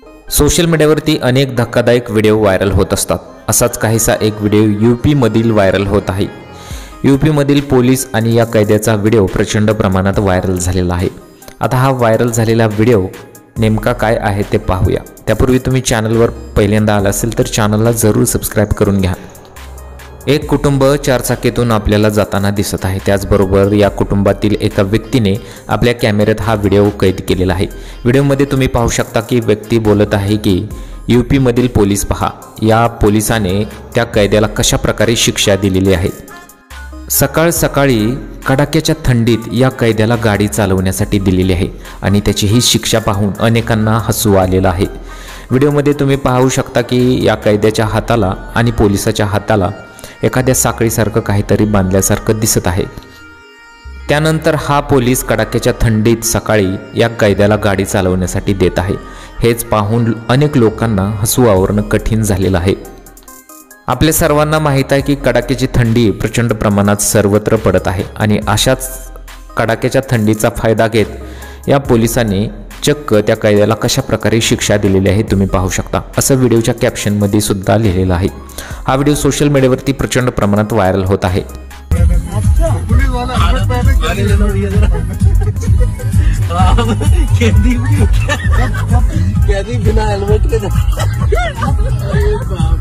Social मीडियावरती अनेक धक्कादायक व्हिडिओ व्हायरल होत असतात। असाच काहीसा एक व्हिडिओ यूपी मधील व्हायरल होत आहे। यूपी मधील पोलीस आणि या कैद्याचा व्हिडिओ प्रचंड प्रमाणात व्हायरल झालेला आहे। आता हा व्हायरल झालेला व्हिडिओ नेमका काय आहे ते पाहूया। त्यापूर्वी तुम्ही चॅनलवर पहिल्यांदा आला असेल तर चॅनलला जरूर सबस्क्राइब करून घ्या। एक कुटुंब चारचाकीतून आपल्याला जाताना दिसत आहे। त्याचबरोबर या कुटुंबातील एका व्यक्तीने आपल्या कॅमेऱ्यात हा व्हिडिओ कैद केलेला आहे। व्हिडिओमध्ये तुम्ही पाहू शकता की व्यक्ती बोलत आहे की यूपी मधील पोलीस पहा, या पोलिसाने त्या कैद्याला कशा प्रकारे शिक्षा दिलेली आहे। सकाळ सकाळी कडाक्याच्या थंडीत या कैद्याला गाडी चालवण्यासाठी दिलेली आहे आणि त्याची ही शिक्षा पाहून अनेकांना हसू आलेलं आहे। व्हिडिओमध्ये तुम्ही पाहू शकता की या कैद्याच्या हाताला आणि पोलिसाच्या हाताला एखाद्या साखळीसारखं काहीतरी बांधल्यासारखं दिसत आहे। त्यानंतर हा पोलीस कडाक्याच्या थंडीत सकाळी या कैद्याला गाडी चालवण्यासाठी देत आहे। हेच पाहून अनेक लोकांना हसू आवरणं कठीण झालेलं आहे। आपल्या सर्वांना माहीत आहे की कडाक्याची थंडी प्रचंड प्रमाणात सर्वत्र पडत आहे आणि अशाच कडाक्याच्या थंडीचा फायदा घेत या पोलिसांनी चक्क त्या कैद्याला कशा प्रकारे शिक्षा दिलेली आहे तुम्ही पाहू शकता, असं व्हिडिओच्या कॅप्शनमध्ये सुद्धा लिहिलेलं आहे। हा व्हिडिओ सोशल मीडियावरती प्रचंड प्रमाणात व्हायरल होत आहे।